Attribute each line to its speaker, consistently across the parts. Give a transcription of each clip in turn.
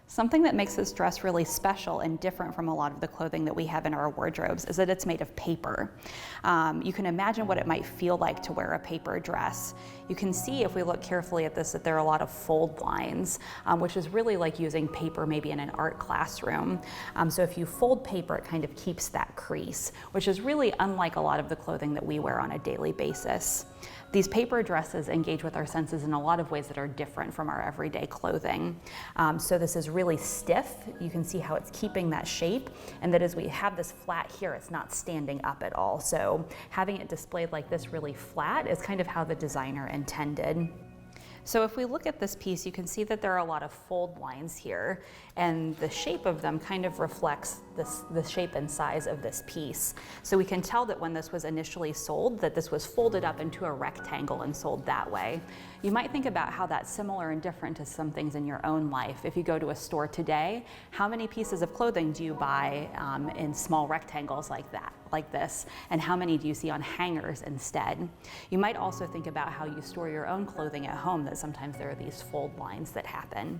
Speaker 1: Something that makes this dress really special and different from a lot of the clothing that we have in our wardrobes is that it's made of paper. You can imagine what it might feel like to wear a paper dress. You can see, if we look carefully at this, that there are a lot of fold lines, which is really like using paper maybe in an art classroom. So if you fold paper, it kind of keeps that crease, which is really unlike a lot of the clothing that we wear on a daily basis. These paper dresses engage with our senses in a lot of ways that are different from our everyday clothing. So this is really stiff. You can see how it's keeping that shape, and that as we have this flat here, it's not standing up at all. So having it displayed like this really flat is kind of how the designer intended. So if we look at this piece, you can see that there are a lot of fold lines here, and the shape of them kind of reflects the shape and size of this piece. So we can tell that when this was initially sold, that this was folded up into a rectangle and sold that way. You might think about how that's similar and different to some things in your own life. If you go to a store today, how many pieces of clothing do you buy in small rectangles like this, and how many do you see on hangers instead? You might also think about how you store your own clothing at home, that sometimes there are these fold lines that happen.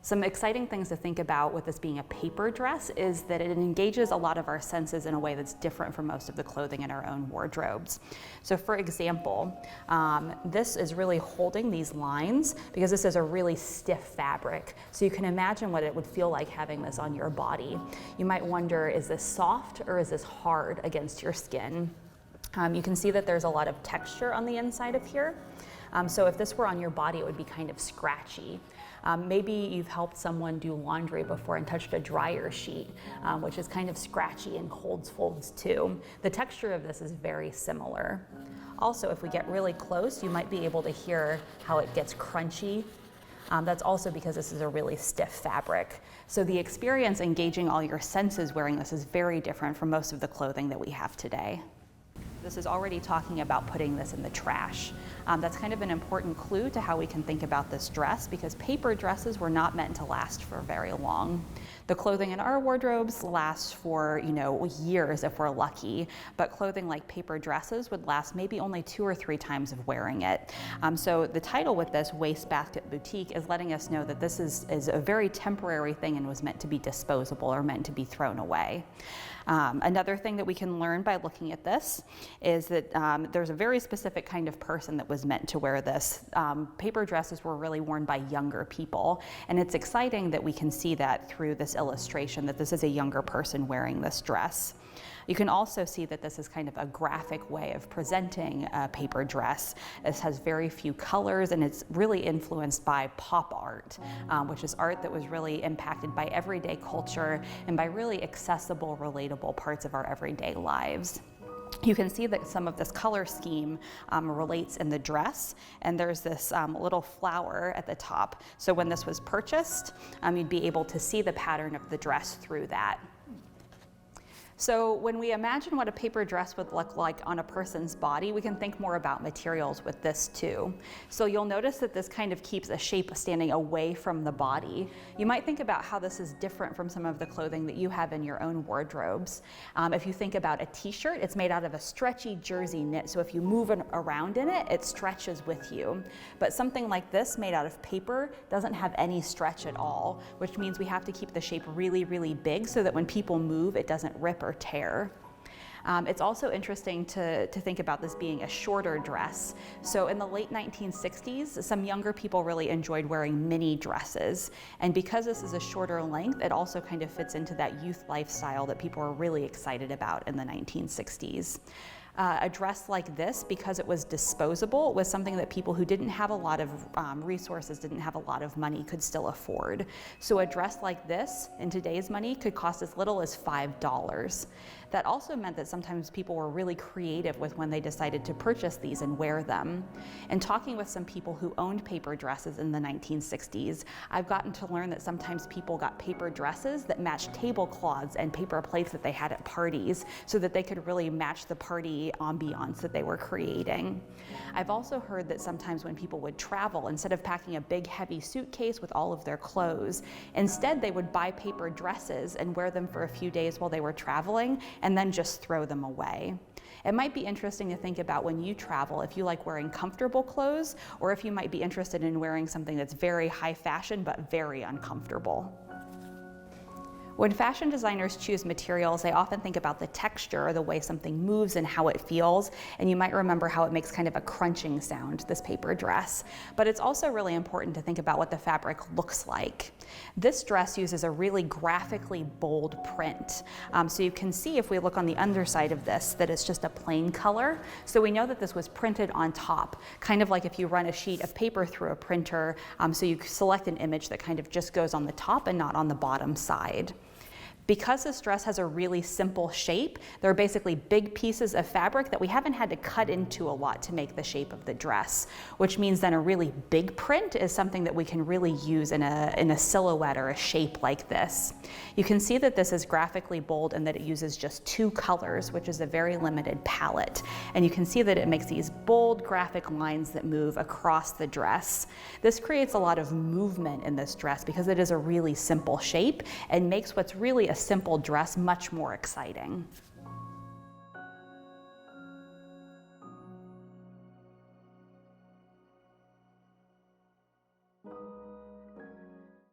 Speaker 1: Some exciting things to think about with this being a paper dress is that it engages a lot of our senses in a way that's different from most of the clothing in our own wardrobes. So for example, this is really holding these lines because this is a really stiff fabric. So you can imagine what it would feel like having this on your body. You might wonder, is this soft or is this hard against your skin? You can see that there's a lot of texture on the inside of here. So if this were on your body, it would be kind of scratchy. Maybe you've helped someone do laundry before and touched a dryer sheet, which is kind of scratchy and holds folds too. The texture of this is very similar. Also, if we get really close, you might be able to hear how it gets crunchy. That's also because this is a really stiff fabric. So the experience engaging all your senses wearing this is very different from most of the clothing that we have today. This is already talking about putting this in the trash. That's kind of an important clue to how we can think about this dress, because paper dresses were not meant to last for very long. The clothing in our wardrobes lasts for, years if we're lucky, but clothing like paper dresses would last maybe only 2 or 3 times of wearing it. So the title with this, Wastebasket Boutique, is letting us know that this is a very temporary thing and was meant to be disposable or meant to be thrown away. Another thing that we can learn by looking at this is that there's a very specific kind of person that was meant to wear this. Paper dresses were really worn by younger people, and it's exciting that we can see that through this illustration, that this is a younger person wearing this dress. You can also see that this is kind of a graphic way of presenting a paper dress. This has very few colors, and it's really influenced by pop art, which is art that was really impacted by everyday culture and by really accessible, relatable parts of our everyday lives. You can see that some of this color scheme relates in the dress, and there's this little flower at the top. So when this was purchased, you'd be able to see the pattern of the dress through that. So when we imagine what a paper dress would look like on a person's body, we can think more about materials with this too. So you'll notice that this kind of keeps a shape standing away from the body. You might think about how this is different from some of the clothing that you have in your own wardrobes. If you think about a t-shirt, it's made out of a stretchy jersey knit, so if you move around in it, it stretches with you. But something like this, made out of paper, doesn't have any stretch at all, which means we have to keep the shape really, really big so that when people move, it doesn't rip or tear. It's also interesting to think about this being a shorter dress. So in the late 1960s, some younger people really enjoyed wearing mini dresses. And because this is a shorter length, it also kind of fits into that youth lifestyle that people were really excited about in the 1960s. A dress like this, because it was disposable, was something that people who didn't have a lot of resources, didn't have a lot of money, could still afford. So a dress like this, in today's money, could cost as little as $5. That also meant that sometimes people were really creative with when they decided to purchase these and wear them. And talking with some people who owned paper dresses in the 1960s, I've gotten to learn that sometimes people got paper dresses that matched tablecloths and paper plates that they had at parties, so that they could really match the party the ambiance that they were creating. I've also heard that sometimes when people would travel, instead of packing a big heavy suitcase with all of their clothes, instead they would buy paper dresses and wear them for a few days while they were traveling and then just throw them away. It might be interesting to think about when you travel, if you like wearing comfortable clothes, or if you might be interested in wearing something that's very high fashion but very uncomfortable. When fashion designers choose materials, they often think about the texture, or the way something moves and how it feels, and you might remember how it makes kind of a crunching sound, this paper dress. But it's also really important to think about what the fabric looks like. This dress uses a really graphically bold print. So you can see, if we look on the underside of this, that it's just a plain color. So we know that this was printed on top, kind of like if you run a sheet of paper through a printer, so you select an image that kind of just goes on the top and not on the bottom side. Because this dress has a really simple shape, there are basically big pieces of fabric that we haven't had to cut into a lot to make the shape of the dress, which means then a really big print is something that we can really use in a silhouette or a shape like this. You can see that this is graphically bold and that it uses just 2 colors, which is a very limited palette. And you can see that it makes these bold graphic lines that move across the dress. This creates a lot of movement in this dress because it is a really simple shape and makes what's really a simple dress much more exciting.